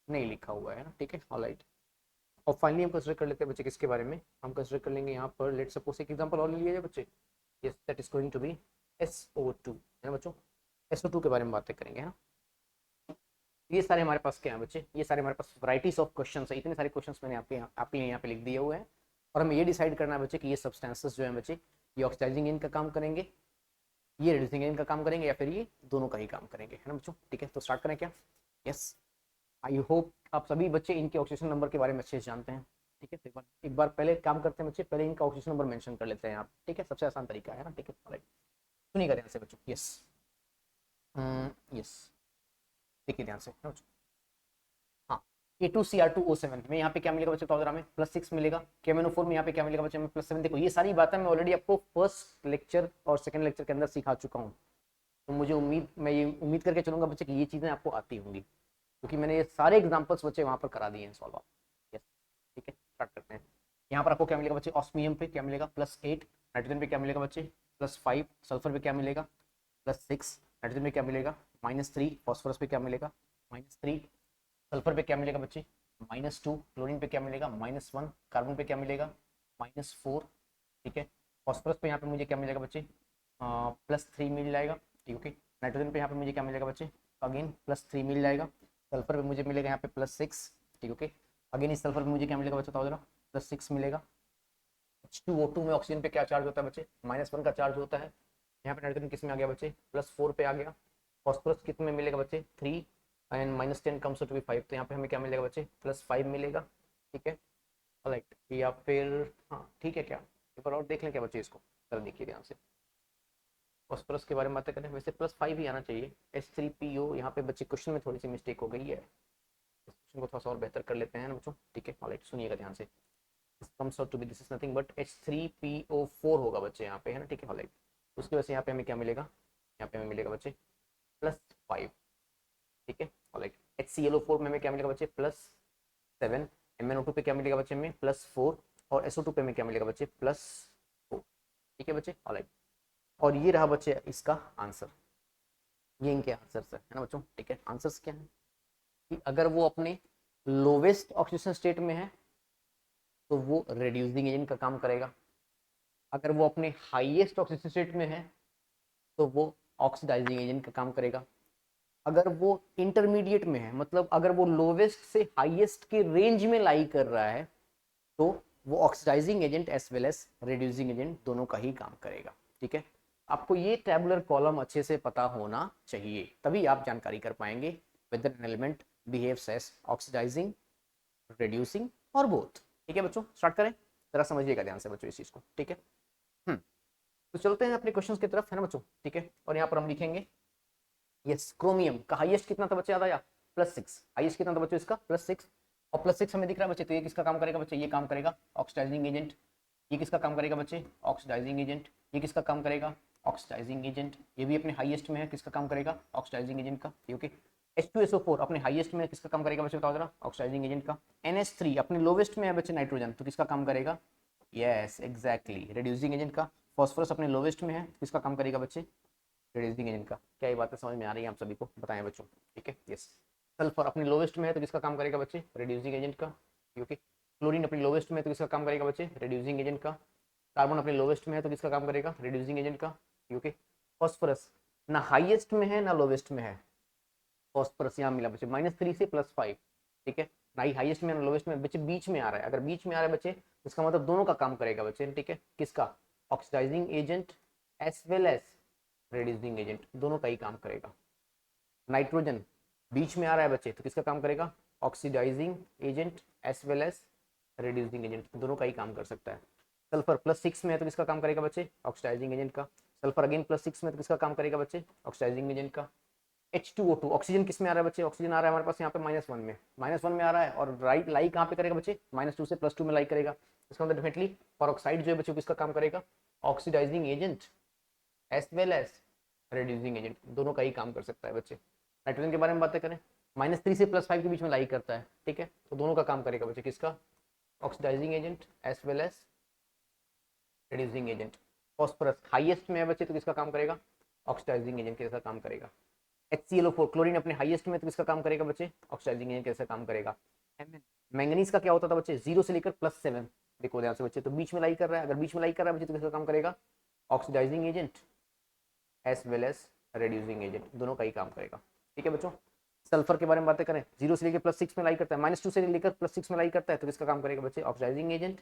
नहीं लिखा हुआ है ना, ठीक है। ऑलराइट, और फाइनली हम कंसिडर कर लेते हैं बच्चे किसके बारे में, हम कंसिडर कर लेंगे यहाँ पर, लेट सपोज एक एग्जांपल और ले लिया जाए बच्चे, yes that is going to be SO2 है ना बच्चों, SO2 के बारे में बातें करेंगे है ना। ये सारे हमारे पास क्या है बच्चे, ये सारे हमारे पास वैराइटीज ऑफ क्वेश्चन है, इतने सारे क्वेश्चन मैंने आपके लिए यहाँ पे लिख दिए हुए हैं, और हमें ये डिसाइड करना है बच्चे कि ये सब्सटेंसेस जो है बच्चे, ये ऑक्सीडाइजिंग एजेंट का काम करेंगे, ये रिड्यूसिंग एजेंट का काम करेंगे, या फिर ये दोनों का ही काम करेंगे, है ना बच्चों। ठीक है, तो स्टार्ट करें क्या। यस, आई होप आप सभी बच्चे इनके ऑक्सीजन नंबर के बारे में अच्छे से जानते हैं। ठीक है, तो एक बार पहले काम करते हैं बच्चे, पहले इनका ऑक्सीजन नंबर मेंशन कर लेते हैं आप। ठीक है, सबसे आसान तरीका है ना। ठीक है, राइट, सुनिएगा ध्यान से बच्चों। यस, यस, देखिए ध्यान से बच्चों। हाँ, A2Cr2O7 में यहाँ पे क्या मिलेगा बच्चे, तो हमें +6 मिलेगा। KMnO4 में यहाँ पे क्या मिलेगा बच्चे, हमें +7। देखो ये सारी बातें मैं ऑलरेडी आपको फर्स्ट लेक्चर और सेकंड लेक्चर के अंदर सिखा चुका हूँ, तो मुझे मैं ये उम्मीद करके चलूंगा बच्चे कि ये चीज़ें आपको आती होंगी, क्योंकि मैंने ये सारे एग्जाम्पल्स बच्चे वहाँ पर करा दिए हैं सॉल्व आप। यस, ठीक है, स्टार्ट करते हैं। यहाँ पर आपको क्या मिलेगा बच्चे, ऑस्मियम पे क्या मिलेगा +8, नाइट्रोजन पे क्या मिलेगा बच्चे +5, सल्फर पे क्या मिलेगा +6, नाइट्रोजन पे क्या मिलेगा -3, फॉस्फोरस पे क्या मिलेगा -3, सल्फर पे क्या मिलेगा बच्चे -2, क्लोरीन पे क्या मिलेगा -1, कार्बन पे क्या मिलेगा -4। ठीक है, फॉस्फोरस पे यहाँ पे मुझे क्या मिलेगा बच्चे +3 मिल जाएगा। ठीक, ओके। नाइट्रोजन पे यहाँ पे मुझे क्या मिलेगा बच्चे, अगेन +3 मिल जाएगा। सल्फर पे मुझे मिलेगा यहाँ पे +6। ठीक, ओके। अगेन इस सल्फर पे मुझे क्या मिलेगा बच्चे, बताओ जरा, +6 मिलेगा। H2O2 में ऑक्सीजन पे क्या चार्ज होता है बच्चे, -1 का चार्ज होता है। यहाँ पे नाइट्रोजन किस में आ गया बच्चे, +4 पे आ गया। फॉस्फोरस कितने में मिलेगा बच्चे 3, एंड -10 कम्स टू बी 5, तो यहाँ पे हमें क्या मिलेगा बच्चे +5 मिलेगा। ठीक है, राइट, या फिर हाँ ठीक है क्या, एक बार और देख लें क्या बच्चे इसको, जरा देखिए ध्यान से। फॉस्फोरस के बारे में बातें करें, वैसे +5 ही आना चाहिए। H3PO, यहाँ पे बच्चे क्वेश्चन में थोड़ी सी मिस्टेक हो गई है, इस क्वेश्चन को थोड़ा सा और बेहतर कर लेते हैं ना बच्चों। ठीक है, ऑलराइट, सुनिएगा ध्यान से। This comes out to be, this is nothing but H3PO4 होगा बच्चे यहाँ पे, है ना। ठीक है, ऑलराइट, उसकी वजह से यहाँ पे हमें क्या मिलेगा, यहाँ पे हमें मिलेगा बच्चे +5। ठीक है, ऑलराइट। HClO4 में हमें क्या मिलेगा बच्चे +7, MnO2 पे क्या मिलेगा बच्चे में +4, और SO2 पे हमें क्या मिलेगा बच्चे +4। ठीक है बच्चे, ऑलराइट। और ये रहा बच्चे इसका आंसर, ये इनके आंसर्स है ना बच्चों। ठीक है, आंसर्स क्या है कि अगर वो अपने लोवेस्ट ऑक्सीजन स्टेट में है तो वो रिड्यूसिंग एजेंट का काम करेगा। अगर वो अपने हाईएस्ट ऑक्सीजन स्टेट में है तो वो ऑक्सीडाइजिंग एजेंट का काम करेगा। अगर वो इंटरमीडिएट में है, मतलब अगर वो लोवेस्ट से हाईएस्ट के रेंज में लाई कर रहा है, तो वो oxidising agent as well as reducing agent दोनों का ही काम करेगा। ठीक है, आपको ये टेबुलर कॉलम अच्छे से पता होना चाहिए, तभी आप जानकारी कर पाएंगे whether an element behaves as oxidising, reducing और बोथ। ठीक है बच्चों, स्टार्ट करें, जरा समझिएगा ध्यान से बच्चों इस चीज को। ठीक है, तो चलते हैं अपने क्वेश्चंस की तरफ, है ना बच्चों। ठीक है, और यहाँ पर हम लिखेंगे यस, क्रोमियम का हाईएस्ट कितना था बच्चे, याद आया +6, हाईएस्ट कितना था बच्चों इसका +6, और +6 हमें दिख रहा है बच्चे, तो ये किसका काम करेगा बच्चे, ये काम करेगा ऑक्सीडाइजिंग एजेंट। ये किसका काम करेगा बच्चे, ऑक्सीडाइजिंग एजेंट। ये किसका काम करेगा, ऑक्सीडाइजिंग एजेंट। ये भी अपने हाईएस्ट में है, किसका काम करेगा, ऑक्सीडाइजिंग एजेंट का। ओके, H2SO4 अपने हाईएस्ट में, किसका काम करेगा बच्चे, बताओ जरा, ऑक्सीडाइजिंग एजेंट का। NH3 अपने लोवेस्ट में है बच्चे, नाइट्रोजन, तो किसका काम करेगा, यस एग्जैक्टली, रिड्यूसिंग एजेंट का। फॉस्फोरस अपने लोवेस्ट में है, किसका काम करेगा बच्चे, रिड्यूसिंग एजेंट का। क्या ये बातें समझ में आ रही है आप सभी को, बताएं बच्चों। ठीक है, यस। सल्फर अपने लोवेस्ट में है तो किसका काम करेगा बच्चे, रिड्यूसिंग एजेंट का। ओके, क्लोरीन अपने लोवेस्ट में है तो किसका काम करेगा बच्चे, रिड्यूसिंग एजेंट का। कार्बन अपने लोवेस्ट में है तो किसका काम करेगा, रिड्यूसिंग एजेंट का। ओके, फॉस्फोरस ना हाईएस्ट में है ना लोवेस्ट में है, फॉस्फोरस यहाँ मिला बच्चे -3 से +5। ठीक है, ना ही हाईएस्ट में ना लोवेस्ट में, बच्चे बीच में आ रहा है। अगर बीच में आ रहा है बच्चे, इसका मतलब दोनों का काम करेगा बच्चे। ठीक है, किसका, oxidising agent as well as reducing agent, दोनों का ही काम करेगा। नाइट्रोजन बीच में आ रहा है बच्चे, तो किसका काम करेगा, oxidising agent as well as reducing agent, दोनों का ही काम कर सकता है। सल्फर +6 में है तो किसका काम करेगा बच्चे, ऑक्सीडाइजिंग एजेंट का। सल्फर अगेन +6 में है तो किसका काम करेगा बच्चे, ऑक्सीडाइजिंग एजेंट का। H2O2 ऑक्सीजन किस में आ रहा है बच्चे, ऑक्सीजन आ रहा है हमारे पास यहाँ पे -1 में, -1 में आ रहा है, और राइट लाई कहाँ पे करेगा बच्चे, -2 से +2 में लाई करेगा। इसका मतलब डेफिनेटली परऑक्साइड जो है बच्चे किसका काम करेगा, oxidising agent as well as reducing agent, दोनों का ही काम कर सकता है बच्चे। नाइट्रोजन के बारे में बातें करें, -3 से +5 के बीच में लाई करता है। ठीक है, तो दोनों का काम करेगा बच्चे, किसका, oxidising agent as well as reducing agent. Phosphorus highest में है बच्चे तो किसका काम करेगा, ऑक्सीडाइजिंग एजेंट के जैसा काम करेगा। HClO4 क्लोरीन अपने हाईएस्ट में तो किसका काम करेगा बच्चे, ऑक्सीडाइजिंग एजेंट कैसे काम करेगा। मैंगनीज का क्या होता था बच्चे, 0 से लेकर +7। देखो ध्यान से बच्चे, तो बीच में लाई कर रहा है, अगर बीच में लाई कर रहा है बच्चे तो किसका काम करेगा, oxidising agent as well as reducing agent, दोनों का ही काम करेगा। ठीक है बच्चों। सल्फर के बारे में बातें करें, 0 से लेकर +6 में लाई करता है, -2 से लेकर +6 में लाई करता है, तो किसका काम करेगा बच्चे, oxidising agent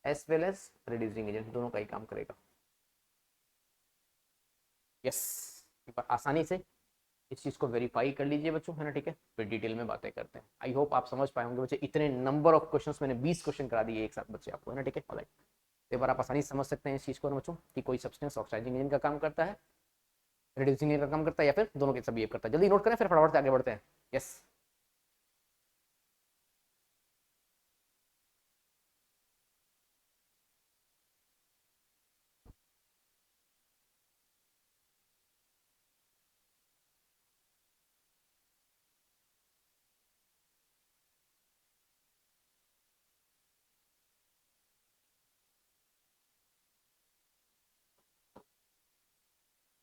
as well as reducing agent, दोनों का ही काम करेगा। यस, एक बार आसानी से इस चीज को वेरीफाई कर लीजिए बच्चों, है ना। ठीक है, फिर डिटेल में बातें करते हैं। आई होप आप समझ पाए होंगे बच्चे, इतने नंबर ऑफ क्वेश्चंस मैंने 20 क्वेश्चन करा दिए एक साथ बच्चे आपको, है ना। ठीक है, ऑलराइट। एक बार आप आसानी से समझ सकते हैं इस चीज को ना बच्चों, कि कोई सब्सटेंस ऑक्सीडाइजिंग एजेंट का काम करता है, रिड्यूसिंग एजेंट का काम करता है, या फिर दोनों के सब बिहेव करता है। जल्दी नोट करें, फिर फटाफट से आगे बढ़ते हैं। यस।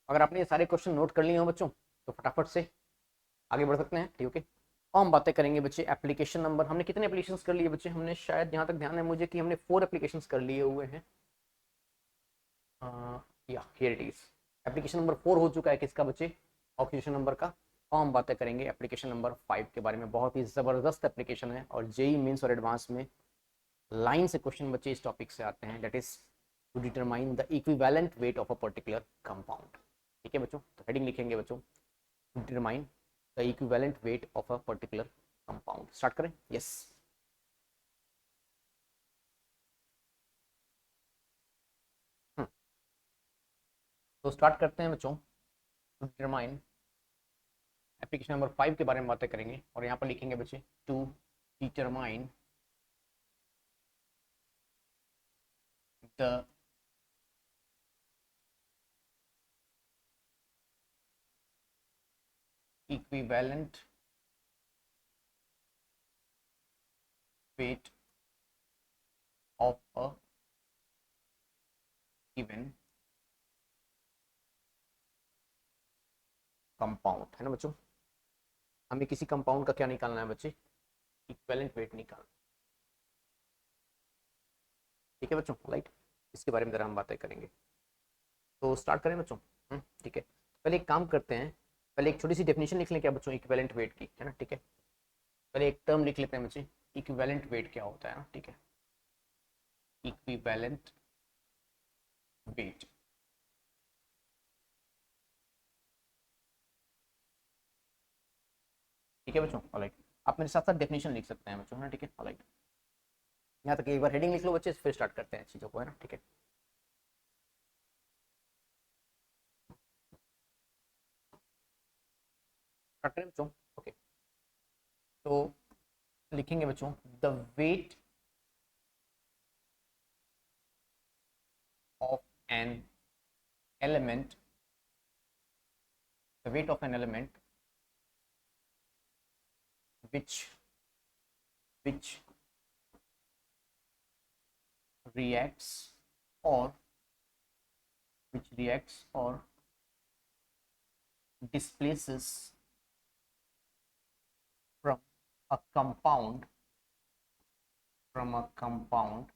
अगर आपने ये सारे क्वेश्चन नोट कर लिए हो बच्चों, तो फटाफट से आगे बढ़ सकते हैं। ठीक है, और हम बातें करेंगे बच्चे एप्लीकेशन नंबर। हमने कितने एप्लीकेशन कर लिए बच्चे, हमने शायद जहां तक ध्यान है मुझे कि हमने 4 एप्लीकेशन कर लिए हुए हैं। या here it is, application number 4 हो चुका है किसका बच्चे, ऑक्यूपेशन नंबर का। और हम बातें करेंगे एप्लीकेशन नंबर 5 के बारे में। बहुत ही जबरदस्त एप्लीकेशन है, और जेई मेंस और एडवांस में लाइन से क्वेश्चन बच्चे इस टॉपिक से आते हैं, that is to determine the equivalent weight of a particular compound. ठीक है बच्चों, तो हेडिंग लिखेंगे बच्चों, to determine the equivalent weight of a particular compound. Start करें। यस। तो स्टार्ट करते हैं बच्चों, टू डिटरमाइन एप्लीकेशन नंबर 5 के बारे में बातें करेंगे, और यहाँ पर लिखेंगे बच्चे to determine the equivalent weight of a given compound, है ना बच्चों। हमें किसी कंपाउंड का क्या निकालना है बच्चे, इक्विवेलेंट वेट निकालना। ठीक है बच्चों, राइट। इसके बारे में जरा हम बातें करेंगे, तो स्टार्ट करें बच्चों। ठीक है, पहले एक काम करते हैं, पहले एक छोटी सी डेफिनेशन लिख लें क्या बच्चों, इक्विवेलेंट वेट की, है ना। ठीक है, पहले एक टर्म लिख लेते हैं बच्चे, इक्विवेलेंट वेट क्या होता है ना। ठीक है, इक्विवेलेंट वेट। ठीक है बच्चों, ऑलराइट। आप मेरे साथ साथ डेफिनेशन लिख सकते हैं बच्चों, है ना। ठीक है, ऑलराइट। यहाँ तक एक बार हेडिंग लिख लो बच्चे, फिर स्टार्ट करते हैं चीज़ों को, है ना। ठीक है, स्टार्ट करें बच्चों। ओके, तो लिखेंगे बच्चों, the weight of an element, the weight of an element which which reacts or displaces from a compound from a compound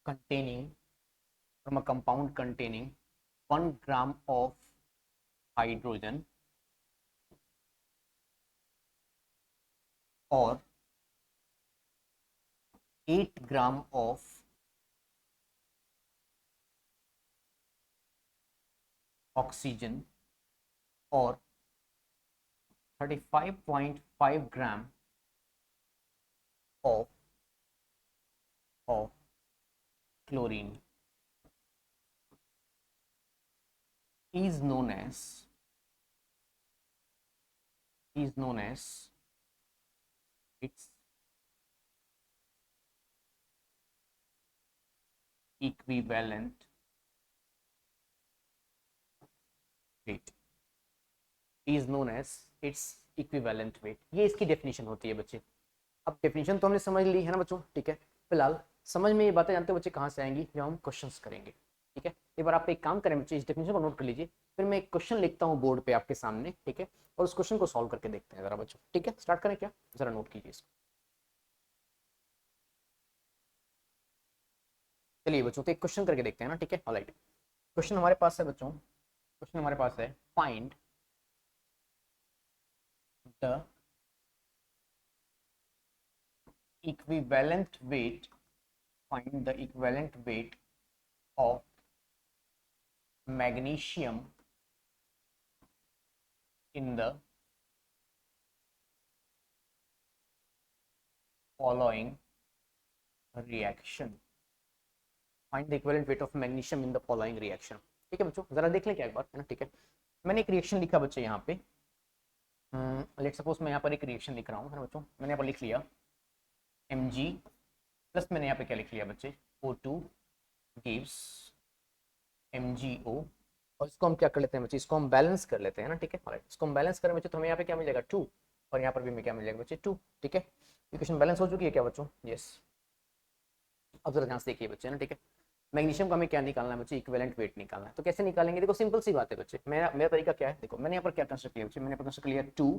containing from a compound containing 1 gram of hydrogen or 8 gram of oxygen or 35.5 gram of of chlorine is known as its equivalent weight, is known as its equivalent weight। ये इसकी definition होती है बच्चे। अब definition तो हमने समझ ली है ना बच्चों। ठीक है, फिलहाल समझ में ये बातें जानते हो बच्चे कहाँ से आएंगी, जब हम क्वेश्चंस करेंगे। ठीक है, एक बार आप एक काम करें बच्चे, इस डेफिनेशन को नोट कर लीजिए, फिर मैं एक क्वेश्चन लिखता हूँ बोर्ड पे आपके सामने, ठीक है, और उस क्वेश्चन को सॉल्व करके देखते हैं जरा बच्चों, ठीक है, स्टार्ट करें क्या, जरा नोट कीजिए इसको। चलिए बच्चों, तो एक क्वेश्चन करके देखते हैं ना, ठीक है, ऑलराइट। क्वेश्चन हमारे पास है बच्चों, क्वेश्चन हमारे पास है, find the equivalent weight, find the equivalent weight of magnesium in the following reaction, find the equivalent weight of magnesium in the following reaction। ठीक है बच्चों, जरा देख लें क्या एक बार, है ना, ठीक है। मैंने एक रिएक्शन लिखा बच्चे यहाँ पे, लेट सपोज मैं यहाँ पर एक रिएक्शन लिख रहा हूँ, है ना बच्चों, मैंने यहाँ पर लिख लिया Mg प्लस मैंने यहाँ पे क्या लिख लिया बच्चे, O2 gives MgO, और इसको हम क्या कर लेते हैं बच्चे, इसको हम बैलेंस कर लेते हैं ना, ठीक है, ऑलराइट, इसको हम बैलेंस करें बच्चे तो हमें यहाँ पे क्या मिलेगा 2, और यहाँ पर भी हमें क्या मिलेगा बच्चे 2, ठीक है। इक्वेशन बैलेंस हो चुकी है क्या बच्चों, यस। अब जरा ध्यान से देखिए बच्चे ना, ठीक है, मैग्नीशियम का हमें क्या निकालना है बच्चे, इक्विवेलेंट वेट निकालना है। तो कैसे निकालेंगे, देखो सिंपल सी बात है बच्चे, मेरा मेरा तरीका क्या है, देखो मैंने यहाँ पर क्या कंस्ट्रक्ट किया बच्चे, मैंने यहाँ पर कंस्ट्रक्ट लिया 2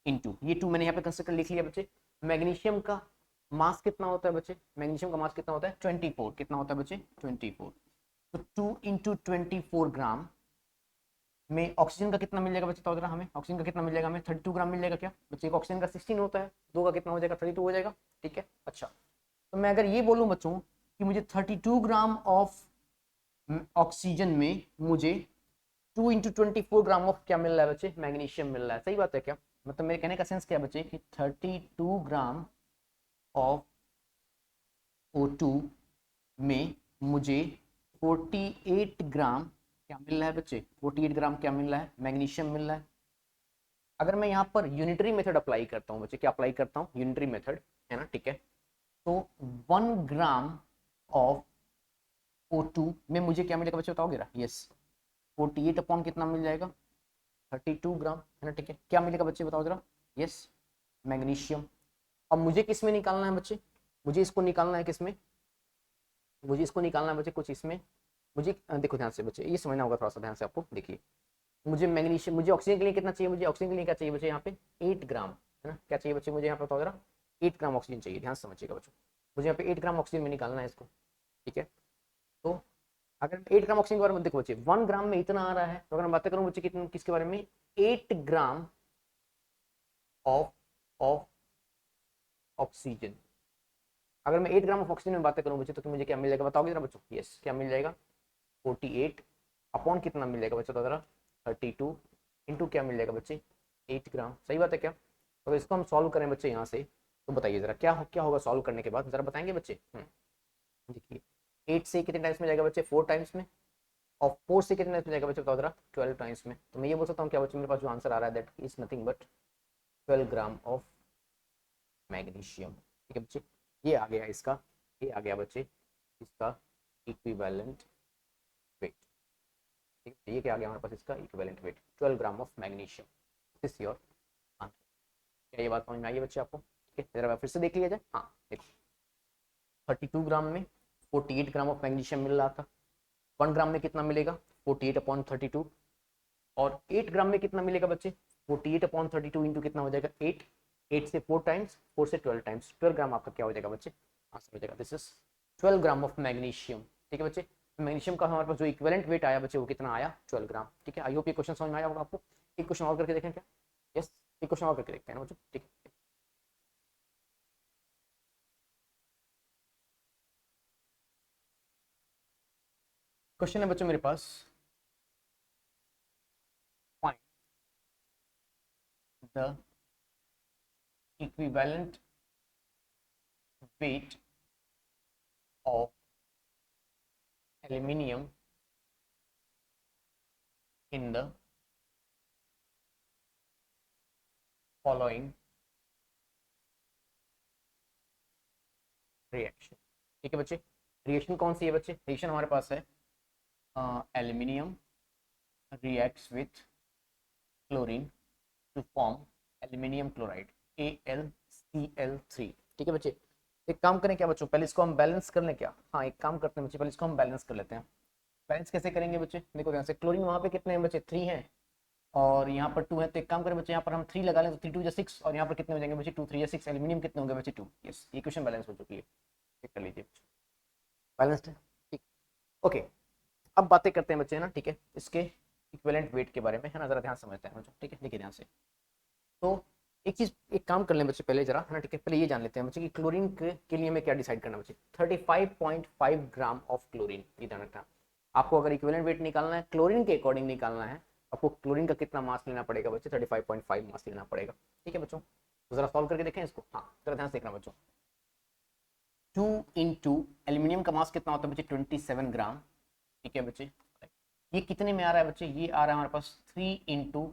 इंटू ये 2 मैंने यहाँ पे कंस्ट्रक्ट लिख लिया बच्चे। मैग्नीशियम का मास कितना होता है बच्चे, मैग्नीशियम का मास कितना होता है 24, कितना होता है बच्चे 24, तो 2 इंटू 24 ग्राम में ऑक्सीजन का कितना मिल जाएगा बच्चे, तो जरा हमें ऑक्सीजन का कितना मिल जाएगा, हमें 32 ग्राम मिल जाएगा क्या बच्चे, ऑक्सीजन का 16 होता है, 2 का कितना हो जाएगा 32 हो जाएगा, ठीक है। अच्छा, तो मैं अगर ये बोलूं बच्चों कि मुझे 32 ग्राम ऑफ ऑक्सीजन में मुझे 2 इंटू 24 ग्राम ऑफ क्या मिल रहा है बच्चे, मैग्नीशियम मिल रहा है, सही बात है क्या, मतलब मेरे कहने का सेंस क्या है बच्चे कि 32 ग्राम ऑफ O2 में मुझे 48 ग्राम क्या मिल रहा है बच्चे, 48 ग्राम क्या मिल रहा है, मैग्नीशियम मिल रहा है। अगर मैं यहाँ पर यूनिटरी मेथड अप्लाई करता हूँ बच्चे, क्या अप्लाई करता हूँ, यूनिटरी मेथड, है ना, ठीक है, तो 1 ग्राम ऑफ O2 में मुझे क्या मिलेगा बच्चे, बताओगे ना, यस 48 अपॉन कितना मिल जाएगा 32 ग्राम, है ना, ठीक है, क्या मिलेगा बच्चे बताओ जरा, यस मैग्नीशियम। अब मुझे किस में निकालना है बच्चे, मुझे इसको निकालना है किस में, मुझे इसको निकालना है बच्चे कुछ इसमें, मुझे देखो ध्यान से बच्चे, ये समझना होगा थोड़ा सा ध्यान से आपको, देखिए मुझे मैग्नीशियम, मुझे ऑक्सीजन के लिए कितना चाहिए, मुझे ऑक्सीजन के लिए क्या चाहिए बच्चे यहाँ पे 8 ग्राम, है ना, क्या चाहिए बच्चे मुझे यहाँ पे बताओ जरा, 8 ग्राम ऑक्सीजन चाहिए, ध्यान से समझिएगा बच्चों, मुझे यहाँ पे 8 ग्राम ऑक्सीजन में निकालना है इसको, ठीक है। तो अगर 8 ग्राम ऑक्सीजन के बारे में देखो बच्चे, 1 ग्राम में इतना आ रहा है, तो अगर मैं बातें करूँ बच्चे कितने किसके बारे में, 8 ग्राम ऑफ ऑफ ऑक्सीजन, अगर मैं 8 ग्राम ऑफ ऑक्सीजन में बातें करूँ बच्चे तो मुझे क्या मिल जाएगा बताओगे जरा बच्चों, यस क्या मिल जाएगा 48 अपॉन कितना मिल जाएगा बच्चों, तो जरा 32 इंटू क्या मिल जाएगा बच्चे 8 ग्राम, सही बात है क्या। तो इसको हम सॉल्व करें बच्चे यहाँ से, तो बताइए जरा क्या होगा सॉल्व करने के बाद, जरा बताएंगे बच्चे। देखिए 8 से कितने टाइम्स में जाएगा बच्चे 4 टाइम्स में, और 4 से कितने टाइम्स में जाएगा बच्चे बताओ जरा 12 टाइम्स में, तो मैं ये बोल सकता हूँ क्या बच्चे, मेरे पास जो आंसर आ रहा है that is nothing but 12 gram of magnesium, ठीक है बच्चे, ये आ गया इसका, ये आ गया बच्चे इसका इक्विवेलेंट वेट, ठीक है, ये क्या आ गया हमारे पास इसका equivalent weight 12 gram of magnesium, this your answer. क्या ये बात समझ में आई है बच्चे आपको, ठीक है, जरा फिर से देख लिया जाए, हाँ देखो 32 ग्राम में 48 ग्राम ऑफ मैग्नीशियम मिल रहा था, 1 ग्राम में कितना मिलेगा 48 अपॉन 32, और 8 ग्राम में कितना मिलेगा बच्चे 48 अपॉन 32 इंटू कितना हो जाएगा 8, 8 से 4 टाइम्स, 4 से 12 टाइम्स, 12 ग्राम आपका क्या हो जाएगा बच्चे आंसर हो जाएगा, this is 12 gram of magnesium, ठीक है बच्चे। मैग्नीशियम का हमारे पास जो इक्विवेलेंट वेट आया बच्चे वो कितना आया 12 ग्राम, ठीक है। आई होप ये क्वेश्चन समझ में आया होगा आपको। एक क्वेश्चन और करके देखें क्या, यस एक क्वेश्चन और करके देखते हैं ना बच्चों, ठीक है। क्वेश्चन है बच्चों मेरे पास, find the equivalent weight of aluminium in the following reaction, ठीक है बच्चे। रिएक्शन कौन सी है बच्चे, रिएक्शन हमारे पास है aluminium reacts with chlorine to form aluminium chloride AlCl3, ठीक है बच्चे। एक काम करें क्या बच्चों, पहले इसको हम बैलेंस कर लें क्या, हाँ एक काम करते हैं बच्चे, पहले इसको हम बैलेंस कर लेते हैं। बैलेंस कैसे करेंगे बच्चे, देखो ध्यान से, क्लोरीन वहाँ पे कितने हैं बच्चे, 3 हैं, और यहाँ पर 2 है, तो एक काम करें बच्चे, यहाँ पर हम 3 लगा लें, तो 3 2 6, और यहाँ पर कितने हो जाएंगे बच्चे, 2 3 6, एल्यूमिनियम कितने होंगे बच्चे, 2। यस, ये क्वेश्चन बैलेंस हो चुकी है, चेक कर लीजिए, बैलेंस्ड है, ठीक। ओके, अब बातें करते हैं बच्चे, है ना, ठीक है, इसके इक्विवेलेंट वेट के बारे में, है ना, जरा ध्यान समझते हैं बच्चों, ठीक है, देखिए ध्यान से। तो एक चीज, एक काम कर लें बच्चे पहले जरा, है ना, ठीक है, पहले ये जान लेते हैं बच्चे कि क्लोरीन के लिए हमें क्या डिसाइड करना है बच्चे, 35.5 ग्राम ऑफ क्लोरीन, ये ध्यान रखना। आपको अगर इक्विवेलेंट वेट निकालना है, क्लोरीन के अकॉर्डिंग निकालना है, आपको क्लोरीन का कितना मास लेना पड़ेगा बच्चे, 35.5 मास लेना पड़ेगा, ठीक है बच्चों। तो जरा सॉल्व करके देखें इसको, हाँ जरा ध्यान से देखना बच्चों। 2 इंटू एल्यूमिनियम का मास कितना होता है बच्चे, 27 ग्राम, ठीक है बच्चे। ये कितने में आ रहा है बच्चे, ये आ रहा है हमारे पास 3 इंटू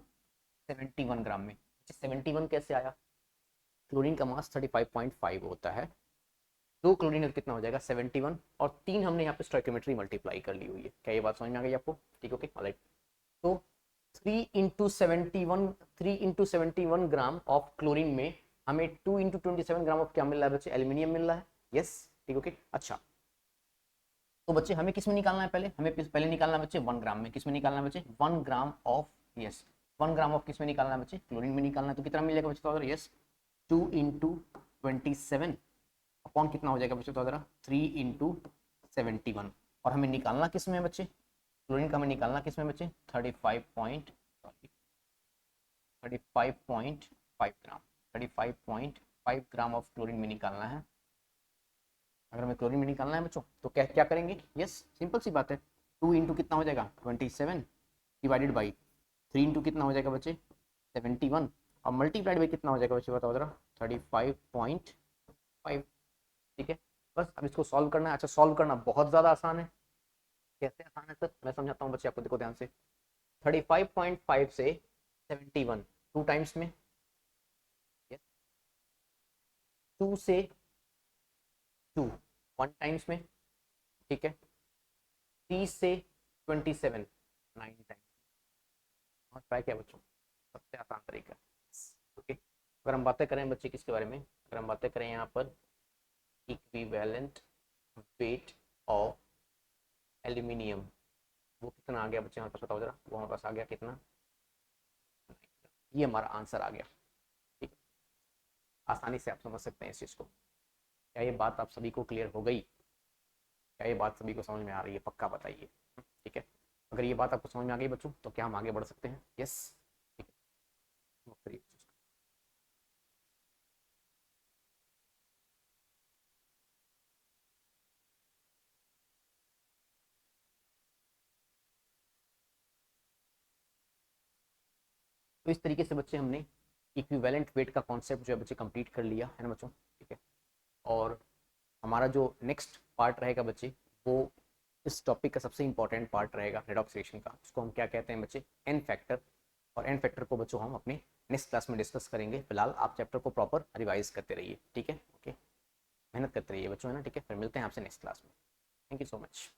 71 ग्राम में। 71 कैसे आया, क्लोरीन का मास 35.5 होता है, दो क्लोरीन का कितना हो जाएगा 71, और 3 हमने यहाँ पे स्टोइकियोमेट्री मल्टीप्लाई कर ली हुई है, क्या ये बात समझ में आ गई आपको, ठीक, ओके ऑलराइट। तो 3 इंटू 71 ग्राम ऑफ क्लोरीन में हमें 2 इंटू 27 ग्राम ऑफ क्या मिल रहा है बच्चे, एल्यूमिनियम मिल रहा है, यस, ठीक, ओके। अच्छा, तो बच्चे हमें किस में निकालना है, पहले हमें पहले निकालना है बच्चे 1 ग्राम में, किस में निकालना है बच्चे, 1 gram of, yes, 1 gram of किस में निकालना है बच्चे, क्लोरीन में निकालना है, तो कितना मिलेगा बच्चे, तो यस, 2 इंटू 27 अपॉन कितना हो जाएगा बच्चे, तो जरा 3 इंटू 71, और हमें निकालना किस में है बच्चे, क्लोरीन का हमें निकालना किस में बच्चे, 35.5 ग्राम ऑफ क्लोरीन में निकालना है। अगर हमें क्लोरीन में निकालना है बच्चों, तो क्या क्या करेंगे, यस, सिंपल सी बात है, 2 इंटू कितना हो जाएगा 27 डिवाइडेड बाई 3 इंटू कितना हो जाएगा बच्चे 71, और मल्टीप्लाइड बाई कितना हो जाएगा बच्चे, बताओ जरा 35.5, ठीक है। बस अब इसको सॉल्व करना है। अच्छा, सॉल्व करना बहुत ज़्यादा आसान है, कैसे आसान है सर, मैं समझाता हूँ बच्चे आपको, देखो ध्यान से। 35.5 से 71 टू टाइम्स में, 2 से 2 1 टाइम्स में, ठीक है, 30 से 27 9 टाइम्स, समझ पाए क्या बच्चों, सबसे आसान तरीका, ओके। अगर हम बातें करें बच्चे किसके बारे में, अगर हम बातें करें यहाँ पर इक्विवेलेंट वेट ऑफ एल्यूमिनियम, वो कितना आ गया बच्चे हमारे पास, बताओ जरा, वो हमारे पास आ गया कितना, ये हमारा आंसर आ गया, ठीक है। आसानी से आप समझ सकते हैं इस चीज़ को। क्या ये बात आप सभी को क्लियर हो गई, क्या ये बात सभी को समझ में आ रही है, पक्का बताइए, ठीक है। अगर ये बात आपको समझ में आ गई बच्चों, तो क्या हम आगे बढ़ सकते हैं, यस, ठीक है। तो इस तरीके से बच्चे हमने इक्विवेलेंट वेट का कॉन्सेप्ट जो है बच्चे कंप्लीट कर लिया है ना बच्चों, ठीक है। और हमारा जो नेक्स्ट पार्ट रहेगा बच्चे, वो इस टॉपिक का सबसे इंपॉर्टेंट पार्ट रहेगा रेडॉक्स रिएक्शन का, उसको हम क्या कहते हैं बच्चे, एन फैक्टर। और एन फैक्टर को बच्चों हम अपने नेक्स्ट क्लास में डिस्कस करेंगे। फिलहाल आप चैप्टर को प्रॉपर रिवाइज करते रहिए, ठीक है, ओके, मेहनत करते रहिए बच्चों, है ना, ठीक है। फिर मिलते हैं आपसे नेक्स्ट क्लास में, थैंक यू सो मच।